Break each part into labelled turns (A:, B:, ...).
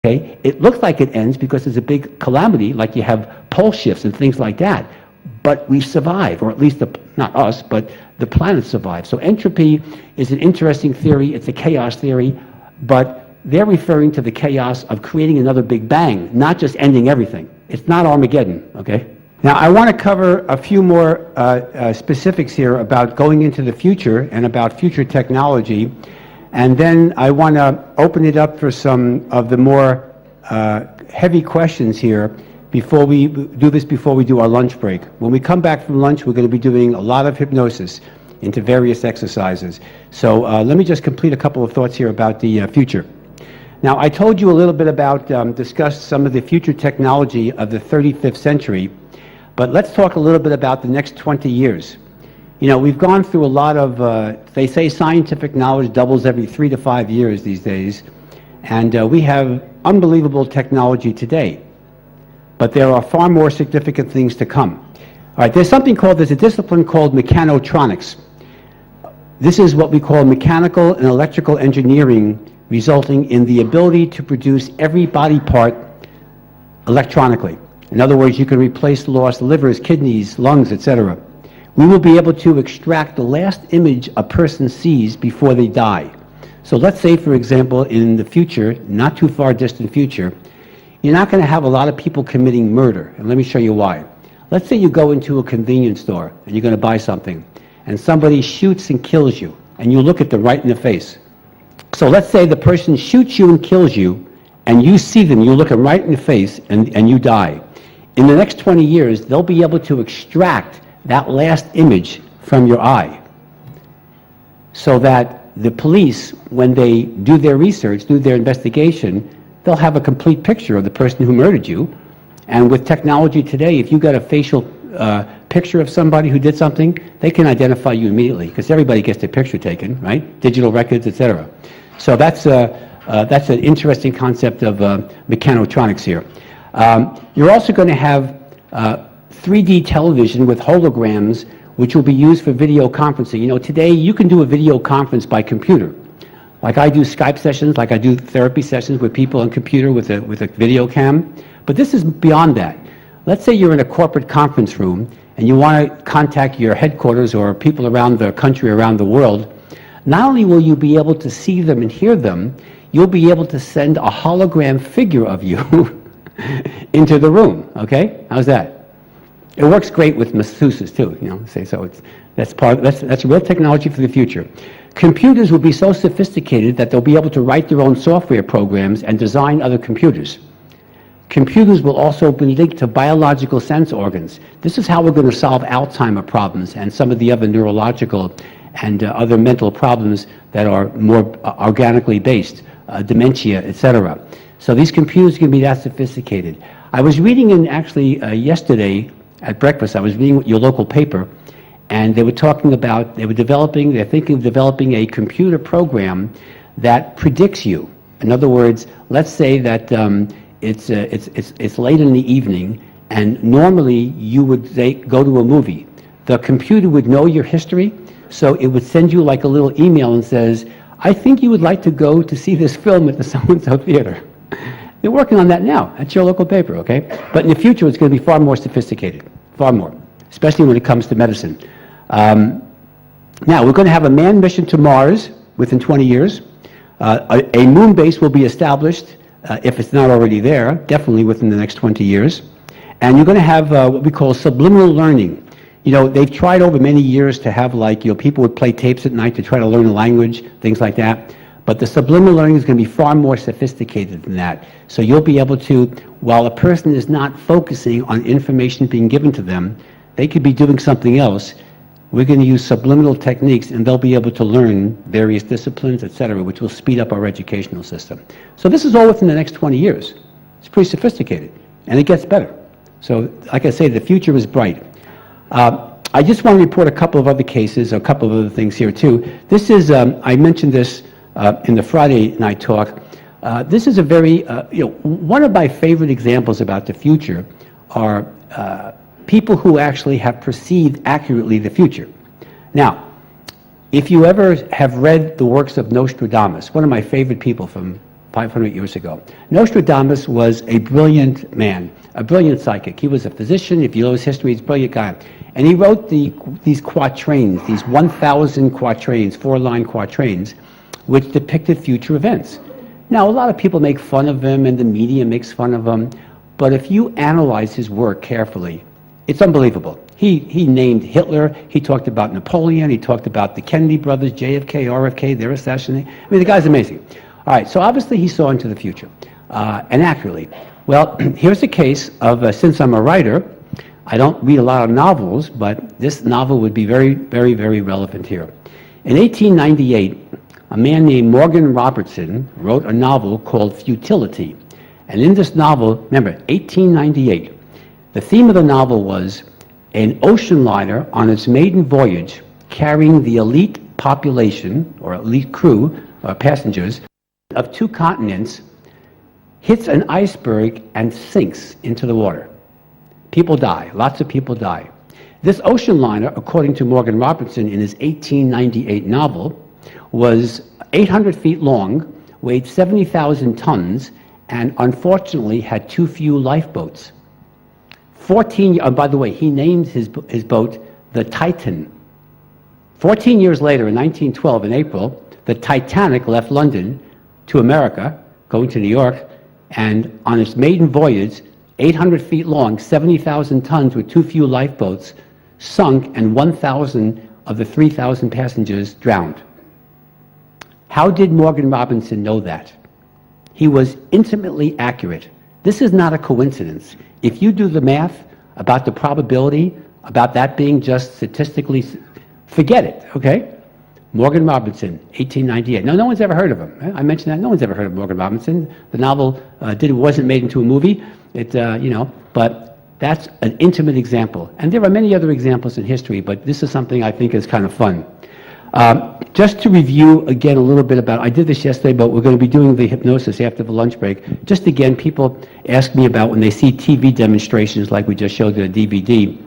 A: Okay, it looks like it ends because there's a big calamity, like you have pole shifts and things like that. But we survive, or at least not us, but the planet survives. So entropy is an interesting theory. It's a chaos theory, but they're referring to the chaos of creating another Big Bang, not just ending everything. It's not Armageddon, okay? Now, I want to cover a few more specifics here about going into the future and about future technology. And then I want to open it up for some of the more heavy questions here before we do our lunch break. When we come back from lunch, we're going to be doing a lot of hypnosis into various exercises. So let me just complete a couple of thoughts here about the future. Now, I told you a little bit about, discussed some of the future technology of the 35th century, but let's talk a little bit about the next 20 years. You know, we've gone through a lot of, they say scientific knowledge doubles every 3 to 5 years these days, and we have unbelievable technology today. But there are far more significant things to come. All right, there's a discipline called mechanotronics. This is what we call mechanical and electrical engineering, resulting in the ability to produce every body part electronically. In other words, you can replace lost livers, kidneys, lungs, etc. We will be able to extract the last image a person sees before they die. So let's say, for example, in the future, not too far distant future, you're not going to have a lot of people committing murder. And let me show you why. Let's say you go into a convenience store and you're going to buy something, and somebody shoots and kills you, and you look at them right in the face. So let's say the person shoots you and kills you, and you see them, you look them right in the face, and you die. In the next 20 years, they'll be able to extract that last image from your eye, so that the police, when they do their research, do their investigation, they'll have a complete picture of the person who murdered you. And with technology today, if you got a facial picture of somebody who did something, they can identify you immediately, because everybody gets their picture taken, right? Digital records, etc. So that's an interesting concept of mechanotronics here. You're also going to have 3D television with holograms, which will be used for video conferencing. You know, today you can do a video conference by computer. Like I do Skype sessions, like I do therapy sessions with people on computer with a video cam. But this is beyond that. Let's say you're in a corporate conference room and you want to contact your headquarters or people around the country, around the world. Not only will you be able to see them and hear them, you'll be able to send a hologram figure of you into the room, okay? How's that? It works great with masseuses too, you know, that's real technology for the future. Computers will be so sophisticated that they'll be able to write their own software programs and design other computers. Computers will also be linked to biological sense organs. This is how we're going to solve Alzheimer problems and some of the other neurological and other mental problems that are more organically based, dementia, etc. So these computers can be that sophisticated. I was reading yesterday at breakfast, I was reading your local paper, and they were talking about, they're thinking of developing a computer program that predicts you. In other words, let's say that it's late in the evening, and normally you would go to a movie. The computer would know your history, so it would send you like a little email and says, I think you would like to go to see this film at the so-and-so theater. They're working on that now. That's your local paper, okay? But in the future, it's going to be far more sophisticated, far more, especially when it comes to medicine. Now, we're going to have a manned mission to Mars within 20 years. A moon base will be established, if it's not already there, definitely within the next 20 years. And you're going to have what we call subliminal learning. You know, they've tried over many years to have, like, you know, people would play tapes at night to try to learn a language, things like that. But the subliminal learning is going to be far more sophisticated than that. So you'll be able to, while a person is not focusing on information being given to them, they could be doing something else. We're going to use subliminal techniques, and they'll be able to learn various disciplines, etc., which will speed up our educational system. So this is all within the next 20 years. It's pretty sophisticated, and it gets better. So, like I say, the future is bright. I just want to report a couple of other cases, a couple of other things here too. This is, I mentioned this in the Friday night talk. This is a very, one of my favorite examples about the future are people who actually have perceived accurately the future. Now, if you ever have read the works of Nostradamus, one of my favorite people from 500 years ago. Nostradamus was a brilliant man, a brilliant psychic. He was a physician. If you know his history, he's a brilliant guy. And he wrote these quatrains, these 1,000 quatrains, 4-line quatrains, which depicted future events. Now, a lot of people make fun of him, and the media makes fun of him, but if you analyze his work carefully, it's unbelievable. He named Hitler, he talked about Napoleon, he talked about the Kennedy brothers, JFK, RFK, their assassination. I mean, the guy's amazing. All right, so obviously he saw into the future, and accurately. Well, here's a case of, since I'm a writer, I don't read a lot of novels, but this novel would be very, very, very relevant here. In 1898, a man named Morgan Robertson wrote a novel called Futility. And in this novel, remember, 1898, the theme of the novel was an ocean liner on its maiden voyage carrying the elite population, or elite crew, passengers, of 2 continents, hits an iceberg and sinks into the water. People die. Lots of people die. This ocean liner, according to Morgan Robertson in his 1898 novel, was 800 feet long, weighed 70,000 tons, and unfortunately had too few lifeboats. By the way, he named his boat the Titan. 14 years later, in 1912, in April, the Titanic left London to America, going to New York, and on its maiden voyage, 800 feet long, 70,000 tons with too few lifeboats, sunk, and 1,000 of the 3,000 passengers drowned. How did Morgan Robertson know that? He was intimately accurate. This is not a coincidence. If you do the math about the probability, about that being just statistically, forget it, okay? Morgan Robertson, 1898. No one's ever heard of him. I mentioned that. No one's ever heard of Morgan Robertson. The novel wasn't made into a movie. But that's an intimate example. And there are many other examples in history, but this is something I think is kind of fun. Just to review again a little bit about, I did this yesterday, but we're going to be doing the hypnosis after the lunch break. Just again, people ask me about when they see TV demonstrations like we just showed in a DVD.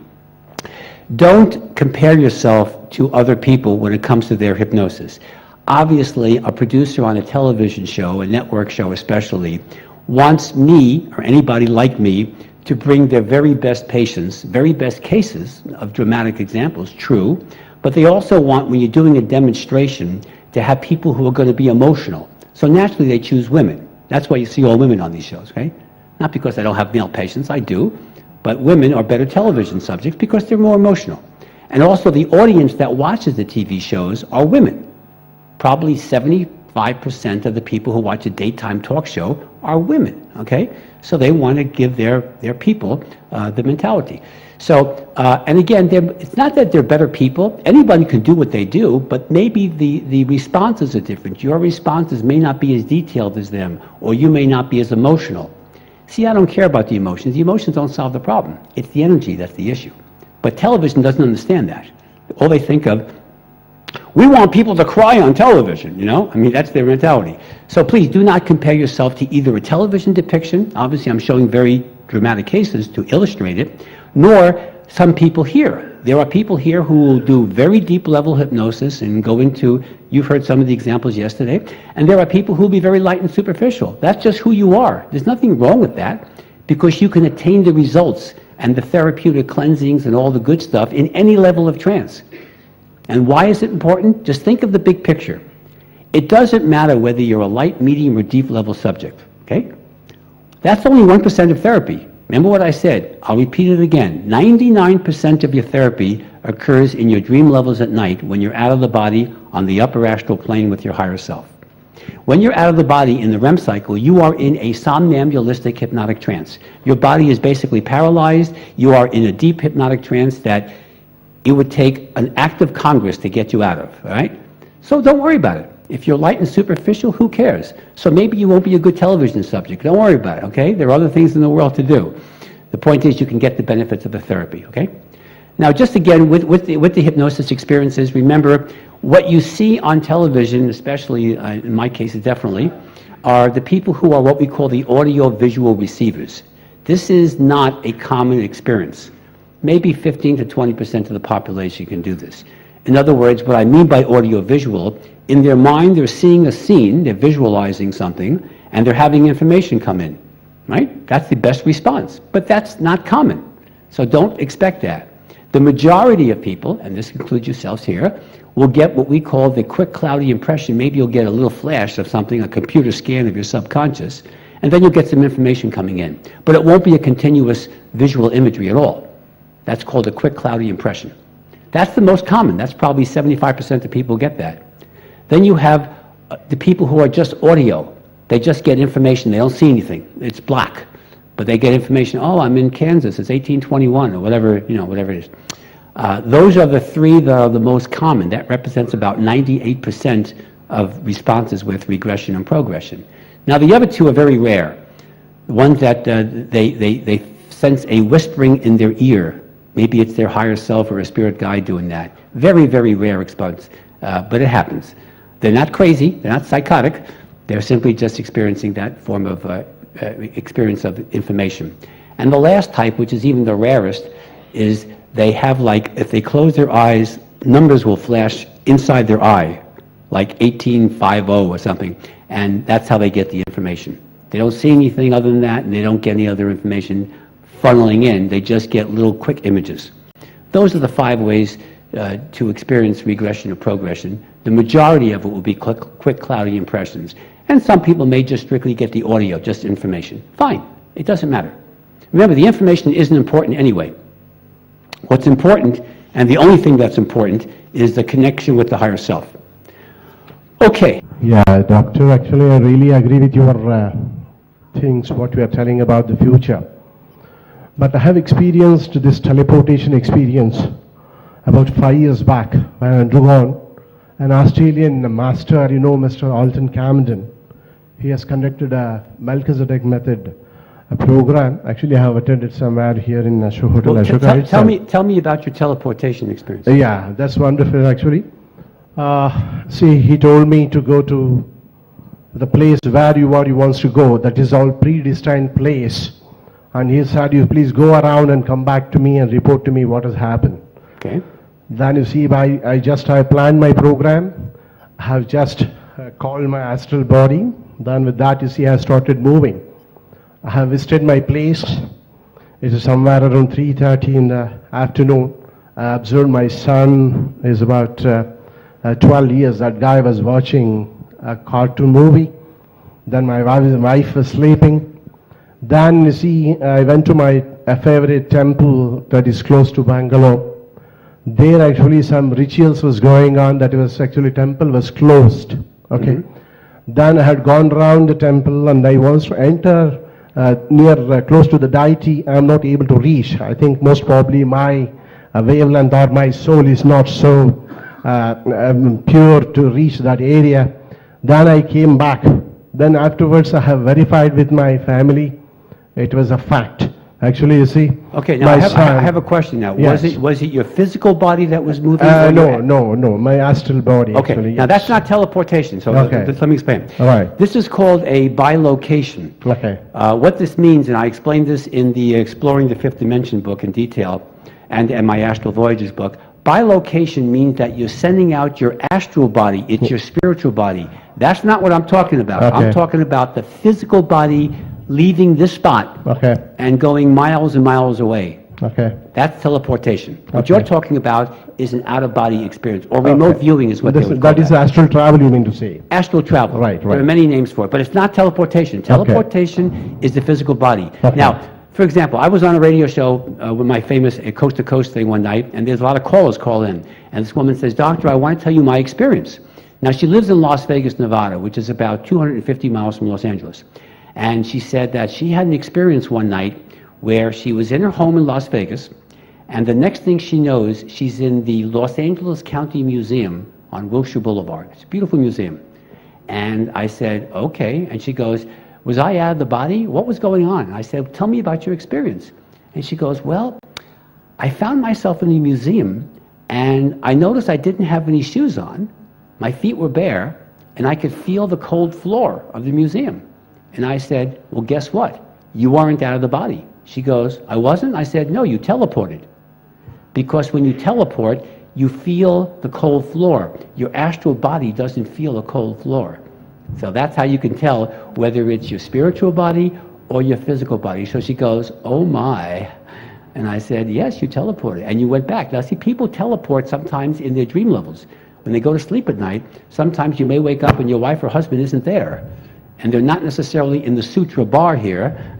A: Don't compare yourself to other people when it comes to their hypnosis. Obviously, a producer on a television show, a network show especially, wants me, or anybody like me, to bring their very best patients, very best cases of dramatic examples, true, but they also want, when you're doing a demonstration, to have people who are going to be emotional. So naturally they choose women. That's why you see all women on these shows, okay? Not because I don't have male patients, I do, but women are better television subjects because they're more emotional. And also the audience that watches the TV shows are women. Probably 75% of the people who watch a daytime talk show are women, okay? So they want to give their people the mentality. So, and again, it's not that they're better people. Anybody can do what they do, but maybe the responses are different. Your responses may not be as detailed as them, or you may not be as emotional. See, I don't care about the emotions. The emotions don't solve the problem. It's the energy that's the issue. But television doesn't understand that. All they think of, we want people to cry on television, you know? I mean, that's their mentality. So please do not compare yourself to either a television depiction, obviously I'm showing very dramatic cases to illustrate it, nor some people here. There are people here who will do very deep level hypnosis and go into, you've heard some of the examples yesterday, and there are people who will be very light and superficial. That's just who you are. There's nothing wrong with that, because you can attain the results and the therapeutic cleansings and all the good stuff in any level of trance. And why is it important? Just think of the big picture. It doesn't matter whether you're a light, medium, or deep level subject, okay? That's only 1% of therapy. Remember what I said, I'll repeat it again. 99% of your therapy occurs in your dream levels at night when you're out of the body on the upper astral plane with your higher self. When you're out of the body in the REM cycle, you are in a somnambulistic hypnotic trance. Your body is basically paralyzed. You are in a deep hypnotic trance that it would take an act of Congress to get you out of, all right? So don't worry about it. If you're light and superficial, who cares? So maybe you won't be a good television subject. Don't worry about it, okay? There are other things in the world to do. The point is you can get the benefits of the therapy, okay? Now, just again, with the hypnosis experiences, remember, what you see on television, especially in my case definitely, are the people who are what we call the audio-visual receivers. This is not a common experience. Maybe 15 to 20% of the population can do this. In other words, what I mean by audio-visual, in their mind they're seeing a scene, they're visualizing something, and they're having information come in, right? That's the best response, but that's not common. So don't expect that. The majority of people, and this includes yourselves here, will get what we call the quick cloudy impression. Maybe you'll get a little flash of something, a computer scan of your subconscious, and then you'll get some information coming in. But it won't be a continuous visual imagery at all. That's called a quick cloudy impression. That's the most common. That's probably 75% of people get that. Then you have the people who are just audio. They just get information. They don't see anything. It's black. But they get information, oh, I'm in Kansas, it's 1821, or whatever, whatever it is. Those are the three that are the most common. That represents about 98% of responses with regression and progression. Now, the other two are very rare. The ones that they sense a whispering in their ear. Maybe it's their higher self or a spirit guide doing that. Very, very rare response, but it happens. They're not crazy, they're not psychotic, they're simply just experiencing that form of experience of information. And the last type, which is even the rarest, is they have, like, if they close their eyes, numbers will flash inside their eye, like 1850 or something, and that's how they get the information. They don't see anything other than that, and they don't get any other information funneling in. They just get little quick images. Those are the 5 ways to experience regression or progression. The majority of it will be quick cloudy impressions. And some people may just strictly get the audio, just information. Fine, it doesn't matter. Remember, the information isn't important anyway. What's important, and the only thing that's important, is the connection with the higher self. Okay.
B: Yeah, doctor, actually I really agree with your things, what you are telling about the future. But I have experienced this teleportation experience about 5 years back when I undergone an Australian master, Mr. Alton Camden. He has conducted a Melchizedek method a program. Actually, I have attended somewhere here in Hotel Ashoka.
A: Tell me about your teleportation experience.
B: Yeah, that's wonderful actually. See, he told me to go to the place where you wants to go. That is all predestined place. And he said, you please go around and come back to me and report to me what has happened.
A: Okay.
B: Then you see, I planned my program. I have just called my astral body. Then with that, you see, I started moving. I have visited my place. It is somewhere around 3:30 in the afternoon. I observed my son is about 12 years. That guy was watching a cartoon movie. Then my wife was sleeping. Then you see, I went to my favorite temple that is close to Bangalore. There actually some rituals was going on. That was actually temple was closed. Okay. Then I had gone around the temple and I wanted to enter close to the deity. I am not able to reach. I think most probably my wavelength or my soul is not so pure to reach that area. Then I came back. Then afterwards I have verified with my family. It was a fact. Actually, you see. Okay,
A: now I have a question now. Yes. Was it your physical body that was moving?
B: No, my astral body.
A: Okay,
B: actually,
A: now that's not teleportation, so let me explain.
B: All right.
A: This is called a bilocation.
B: Okay.
A: What this means, and I explained this in the Exploring the Fifth Dimension book in detail, and my Astral Voyages book, bilocation means that you're sending out your astral body, it's your spiritual body. That's not what I'm talking about. Okay. I'm talking about the physical body leaving this spot and going miles and miles away. Okay. That's teleportation. What you're talking about is an out-of-body experience, or remote viewing is what they would call
B: that. That is astral travel, you mean to say?
A: Astral travel.
B: Right.
A: There are many names for it, but it's not teleportation. Teleportation is the physical body. Now, for example, I was on a radio show with my famous Coast to Coast thing one night, and there's a lot of callers call in, and this woman says, "Doctor, I want to tell you my experience." Now, she lives in Las Vegas, Nevada, which is about 250 miles from Los Angeles. And she said that she had an experience one night where she was in her home in Las Vegas, and the next thing she knows, she's in the Los Angeles County Museum on Wilshire Boulevard. It's a beautiful museum. And I said, okay. And she goes, was I out of the body? What was going on? And I said, tell me about your experience. And she goes, well, I found myself in the museum, and I noticed I didn't have any shoes on. My feet were bare, and I could feel the cold floor of the museum. And I said, well, guess what? You weren't out of the body. She goes, I wasn't? I said, no, you teleported. Because when you teleport, you feel the cold floor. Your astral body doesn't feel a cold floor. So that's how you can tell whether it's your spiritual body or your physical body. So she goes, oh my. And I said, yes, you teleported. And you went back. Now see, people teleport sometimes in their dream levels. When they go to sleep at night, sometimes you may wake up and your wife or husband isn't there. And they're not necessarily in the sutra bar here.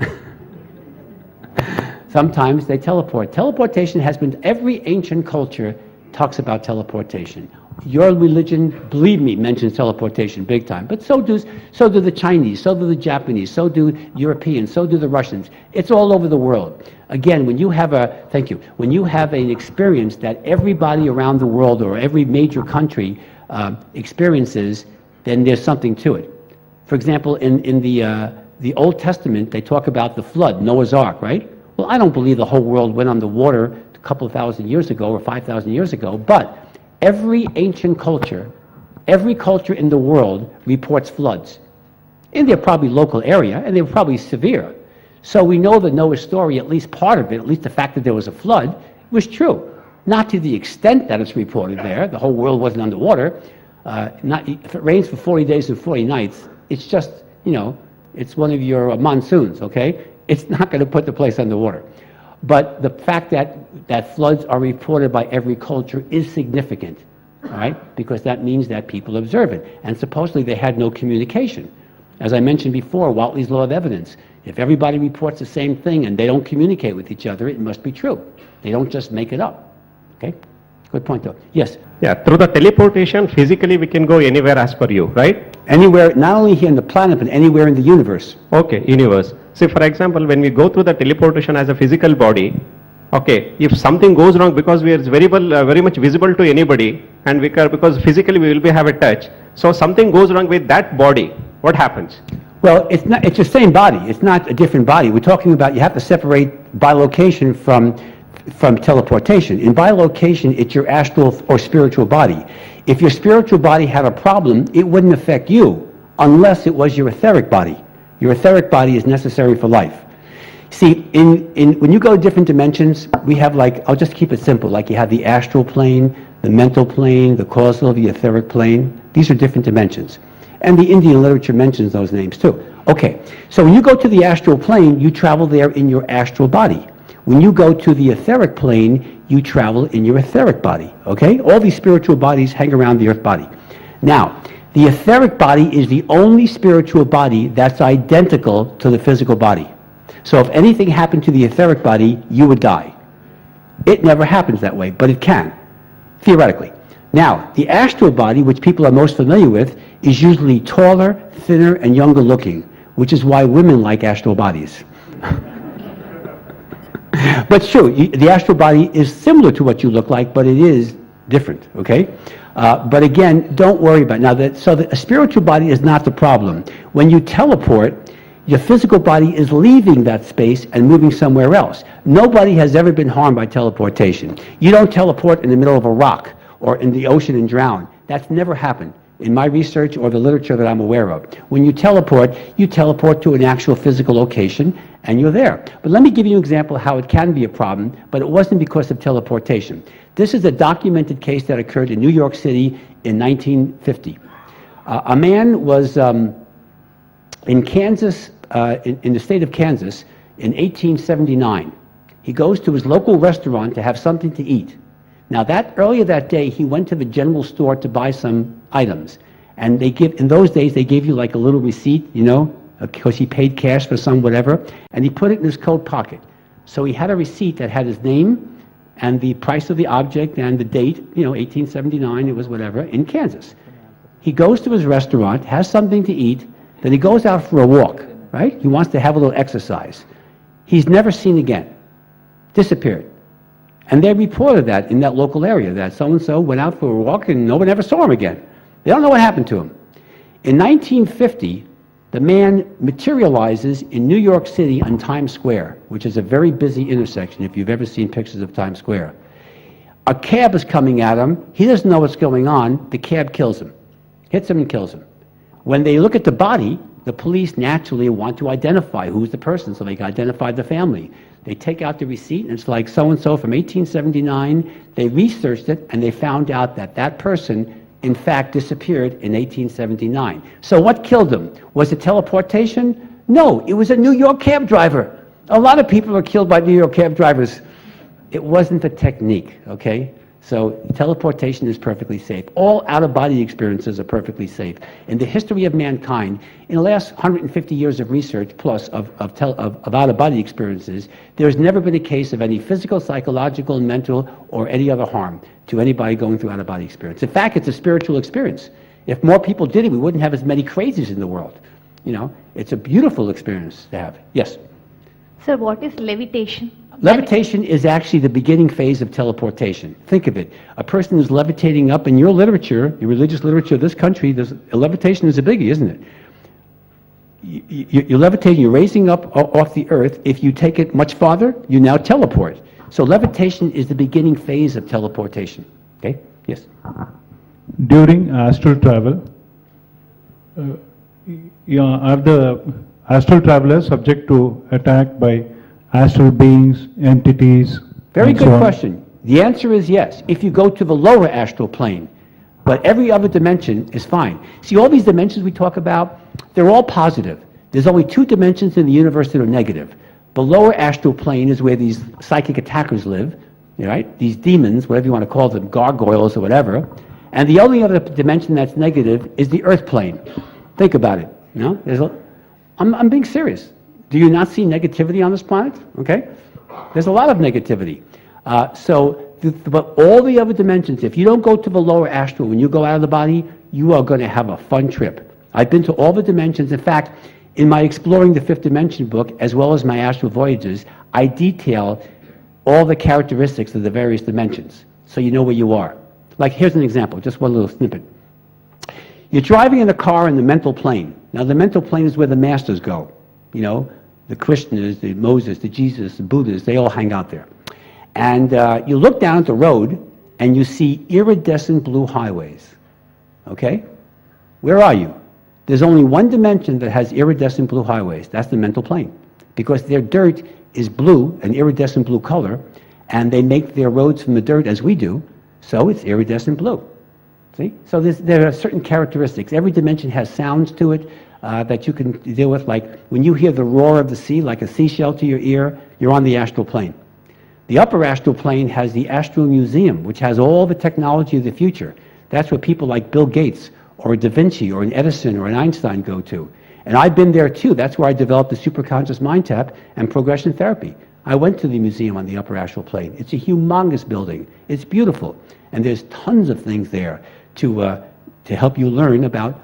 A: Sometimes they teleport. Teleportation has been, every ancient culture talks about teleportation. Your religion, believe me, mentions teleportation big time. But so do the Chinese, so do the Japanese, so do Europeans, so do the Russians. It's all over the world. Again, when you have when you have an experience that everybody around the world or every major country experiences, then there's something to it. For example, in the Old Testament, they talk about the flood, Noah's Ark, right? Well, I don't believe the whole world went underwater a couple of thousand years ago or 5,000 years ago, but every ancient culture, every culture in the world reports floods. In their probably local area, and they were probably severe. So we know that Noah's story, at least part of it, at least the fact that there was a flood, was true. Not to the extent that it's reported there. The whole world wasn't underwater. If it rains for 40 days and 40 nights, it's just, it's one of your monsoons, okay? It's not going to put the place underwater. But the fact that floods are reported by every culture is significant, all right? Because that means that people observe it. And supposedly they had no communication. As I mentioned before, Whatley's law of evidence. If everybody reports the same thing and they don't communicate with each other, it must be true. They don't just make it up, okay? Good point, though. Yes?
C: Yeah, through the teleportation, physically we can go anywhere as per you, right?
A: Anywhere, not only here on the planet, but anywhere in the universe.
C: Okay, universe. So for example, when we go through the teleportation as a physical body, okay, if something goes wrong because we are very much visible to anybody, and because physically we will have a touch, so something goes wrong with that body, what happens?
A: Well, it's the same body. It's not a different body. We're talking about, you have to separate bilocation from teleportation. In bilocation, it's your astral or spiritual body. If your spiritual body had a problem, it wouldn't affect you unless it was your etheric body. Your etheric body is necessary for life. See, when you go to different dimensions, we have I'll just keep it simple, like you have the astral plane, the mental plane, the causal, the etheric plane. These are different dimensions. And the Indian literature mentions those names too. Okay, so when you go to the astral plane, you travel there in your astral body. When you go to the etheric plane, you travel in your etheric body, okay? All these spiritual bodies hang around the earth body. Now, the etheric body is the only spiritual body that's identical to the physical body. So if anything happened to the etheric body, you would die. It never happens that way, but it can, theoretically. Now, the astral body, which people are most familiar with, is usually taller, thinner, and younger looking, which is why women like astral bodies. But true, the astral body is similar to what you look like, but it is different, okay? But again, don't worry about it. Now, so the spiritual body is not the problem. When you teleport, your physical body is leaving that space and moving somewhere else. Nobody has ever been harmed by teleportation. You don't teleport in the middle of a rock or in the ocean and drown. That's never happened in my research or the literature that I'm aware of. When you teleport to an actual physical location and you're there. But let me give you an example of how it can be a problem, but it wasn't because of teleportation. This is a documented case that occurred in New York City in 1950. A man was in Kansas, in the state of Kansas, in 1879. He goes to his local restaurant to have something to eat. Now earlier that day, he went to the general store to buy some items. And in those days, they gave you like a little receipt, because he paid cash for some whatever, and he put it in his coat pocket. So he had a receipt that had his name and the price of the object and the date, 1879, it was whatever, in Kansas. He goes to his restaurant, has something to eat, then he goes out for a walk, right? He wants to have a little exercise. He's never seen again. Disappeared. And they reported that in that local area, that so-and-so went out for a walk and no one ever saw him again. They don't know what happened to him. In 1950, the man materializes in New York City on Times Square, which is a very busy intersection if you've ever seen pictures of Times Square. A cab is coming at him. He doesn't know what's going on. The cab kills him, hits him and kills him. When they look at the body, the police naturally want to identify who's the person, so they can identify the family. They take out the receipt, and it's like so-and-so from 1879. They researched it, and they found out that that person in fact disappeared in 1879. So what killed him? Was it teleportation? No, it was a New York cab driver. A lot of people are killed by New York cab drivers. It wasn't the technique, okay? So teleportation is perfectly safe. All out-of-body experiences are perfectly safe. In the history of mankind, in the last 150 years of research plus of out-of-body experiences, there's never been a case of any physical, psychological, mental, or any other harm to anybody going through out-of-body experience. In fact, it's a spiritual experience. If more people did it, we wouldn't have as many crazies in the world. You know, it's a beautiful experience to have. Yes?
D: Sir, what is levitation?
A: Levitation is actually the beginning phase of teleportation. Think of it. A person who's levitating up in your literature, your religious literature of this country, levitation is a biggie, isn't it? You're levitating, you're raising up off the earth. If you take it much farther, you now teleport. So levitation is the beginning phase of teleportation. Okay? Yes?
E: During astral travel, are the astral travelers subject to attack by astral beings, entities?
A: Very good question. The answer is yes, if you go to the lower astral plane. But every other dimension is fine. See, all these dimensions we talk about, they're all positive. There's only 2 dimensions in the universe that are negative. The lower astral plane is where these psychic attackers live, right? These demons, whatever you want to call them, gargoyles or whatever. And the only other dimension that's negative is the earth plane. Think about it. You know, I'm being serious. Do you not see negativity on this planet? Okay? There's a lot of negativity. But all the other dimensions, if you don't go to the lower astral, when you go out of the body, you are going to have a fun trip. I've been to all the dimensions. In fact, in my Exploring the Fifth Dimension book, as well as my Astral Voyages, I detail all the characteristics of the various dimensions, so you know where you are. Like, here's an example, just one little snippet. You're driving in a car in the mental plane. Now, the mental plane is where the masters go. You know, the Krishnas, the Moses, the Jesus, the Buddhas, they all hang out there. And you look down at the road, and you see iridescent blue highways. Okay? Where are you? There's only one dimension that has iridescent blue highways. That's the mental plane. Because their dirt is blue, an iridescent blue color, and they make their roads from the dirt as we do, so it's iridescent blue. See? So there are certain characteristics. Every dimension has sounds to it that you can deal with. Like when you hear the roar of the sea, like a seashell to your ear, you're on the astral plane. The upper astral plane has the Astral Museum, which has all the technology of the future. That's where people like Bill Gates or a Da Vinci or an Edison or an Einstein go to. And I've been there too. That's where I developed the superconscious mind tap and progression therapy. I went to the museum on the upper astral plane. It's a humongous building. It's beautiful. And there's tons of things there to help you learn about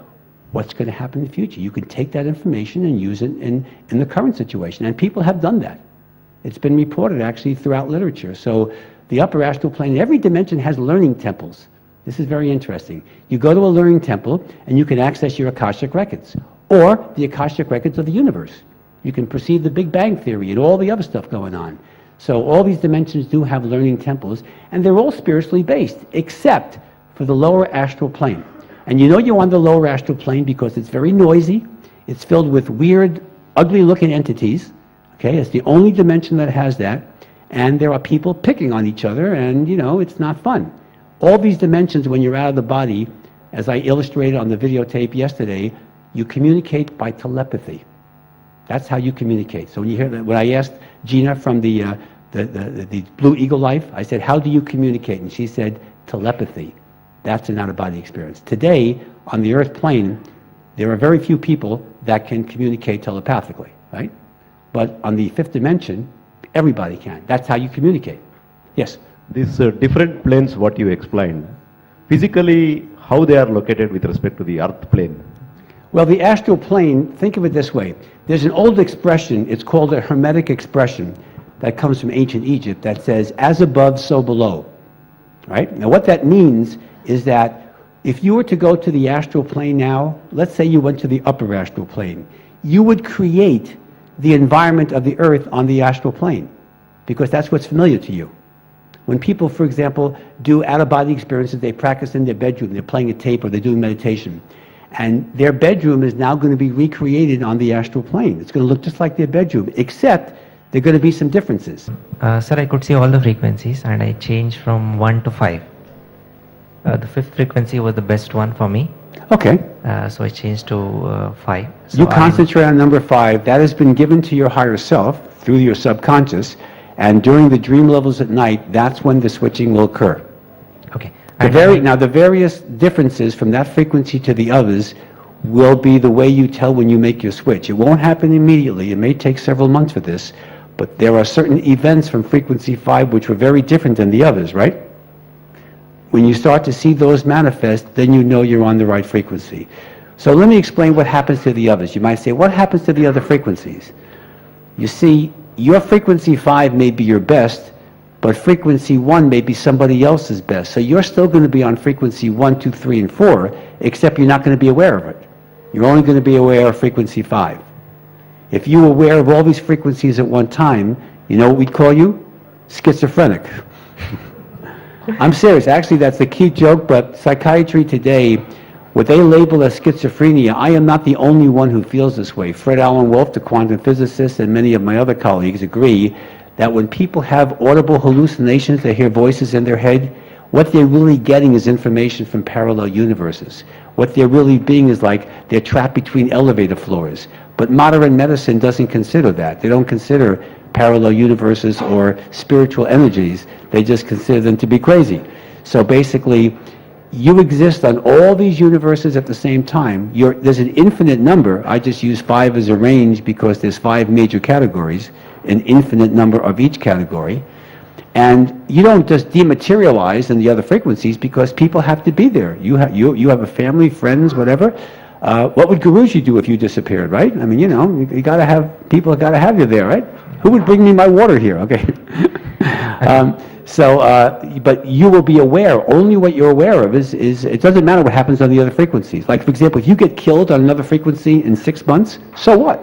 A: what's going to happen in the future. You can take that information and use it in the current situation. And people have done that. It's been reported actually throughout literature. So the upper astral plane, every dimension has learning temples. This is very interesting. You go to a learning temple and you can access your Akashic records or the Akashic records of the universe. You can perceive the Big Bang Theory and all the other stuff going on. So all these dimensions do have learning temples, and they're all spiritually based, except for the lower astral plane. And you know you're on the lower astral plane because it's very noisy. It's filled with weird, ugly-looking entities. Okay, it's the only dimension that has that. And there are people picking on each other, and, you know, it's not fun. All these dimensions, when you're out of the body, as I illustrated on the videotape yesterday, you communicate by telepathy. That's how you communicate. So when you hear that, when I asked Gina from the Blue Eagle Life, I said, how do you communicate? And she said, telepathy. That's an out-of-body experience. Today, on the earth plane, there are very few people that can communicate telepathically, right? But on the fifth dimension, everybody can. That's how you communicate. Yes?
F: These different planes, what you explained, physically, how they are located with respect to the earth plane?
A: Well, the astral plane, think of it this way. There's an old expression, it's called a Hermetic expression, that comes from ancient Egypt that says, as above, so below. Right? Now what that means is that if you were to go to the astral plane now, let's say you went to the upper astral plane, you would create the environment of the earth on the astral plane, because that's what's familiar to you. When people, for example, do out-of-body experiences, they practice in their bedroom, they're playing a tape or they're doing meditation, and their bedroom is now going to be recreated on the astral plane. It's going to look just like their bedroom, except there are going to be some differences.
G: Sir, I could see all the frequencies and I changed from 1 to 5. The fifth frequency was the best one for me,
A: Okay.
G: so I changed to 5. So
A: You concentrate on number 5. That has been given to your higher self through your subconscious, and during the dream levels at night, that's when the switching will occur.
G: Okay.
A: Now, the various differences from that frequency to the others will be the way you tell when you make your switch. It won't happen immediately. It may take several months for this, but there are certain events from frequency 5 which were very different than the others, right? When you start to see those manifest, then you know you're on the right frequency. So let me explain what happens to the others. You might say, what happens to the other frequencies? You see, your frequency 5 may be your best, but frequency 1 may be somebody else's best. So you're still going to be on frequency 1, 2, 3, and 4, except you're not going to be aware of it. You're only going to be aware of frequency 5. If you were aware of all these frequencies at one time, you know what we'd call you? Schizophrenic. I'm serious. Actually, that's a key joke, but psychiatry today, what they label as schizophrenia, I am not the only one who feels this way. Fred Alan Wolf, the quantum physicist, and many of my other colleagues agree that when people have audible hallucinations, they hear voices in their head, what they're really getting is information from parallel universes. What they're really being is like they're trapped between elevator floors. But modern medicine doesn't consider that. They don't consider parallel universes or spiritual energies. They just consider them to be crazy. So basically, you exist on all these universes at the same time. There's an infinite number. I just use 5 as a range because there's 5 major categories, an infinite number of each category. And you don't just dematerialize in the other frequencies because people have to be there. You have a family, friends, whatever. What would Guruji do if you disappeared, right? I mean, you know, you got to have, people got to have you there, right? Who would bring me my water here? Okay. But you will be aware. Only what you're aware of is it doesn't matter what happens on the other frequencies. Like, for example, if you get killed on another frequency in 6 months, so what?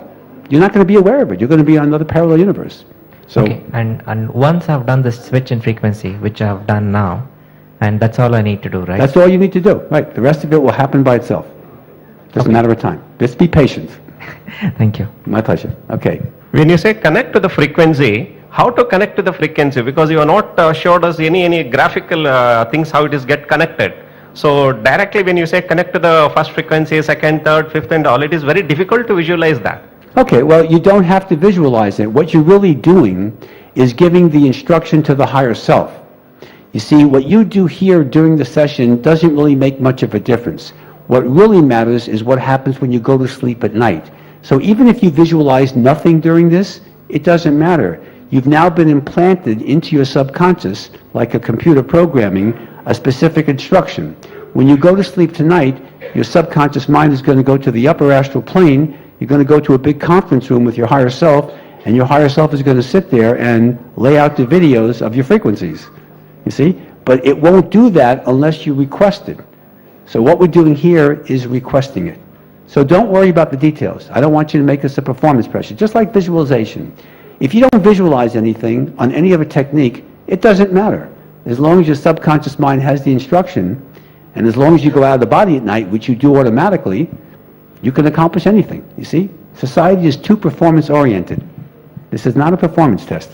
A: You're not going to be aware of it. You're going to be on another parallel universe. So,
G: okay, and once I've done the switch in frequency, which I've done now, and that's all I need to do, right?
A: that's all you need to do. Right. The rest of it will happen by itself. Just a matter of time. Just be patient.
G: Thank you.
A: My pleasure. Okay.
C: When you say connect to the frequency, how to connect to the frequency? Because you are not showed us any graphical things how it is get connected. So directly when you say connect to the first frequency, second, third, fifth and all, it is very difficult to visualize that.
A: Okay, well, you don't have to visualize it. What you're really doing is giving the instruction to the higher self. You see, what you do here during the session doesn't really make much of a difference. What really matters is what happens when you go to sleep at night. So even if you visualize nothing during this, it doesn't matter. You've now been implanted into your subconscious, like a computer programming, a specific instruction. When you go to sleep tonight, your subconscious mind is going to go to the upper astral plane. You're going to go to a big conference room with your higher self, and your higher self is going to sit there and lay out the videos of your frequencies. You see? But it won't do that unless you request it. So what we're doing here is requesting it. So don't worry about the details. I don't want you to make this a performance pressure. Just like visualization. If you don't visualize anything on any other technique, it doesn't matter. As long as your subconscious mind has the instruction, and as long as you go out of the body at night, which you do automatically, you can accomplish anything, you see? Society is too performance-oriented. This is not a performance test.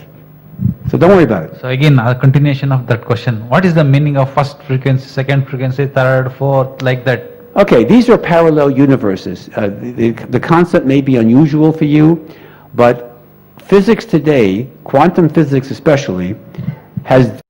A: So don't worry about it.
H: So again, a continuation of that question. What is the meaning of first frequency, second frequency, third, fourth, like that?
A: Okay, these are parallel universes. The concept may be unusual for you, but physics today, quantum physics especially, has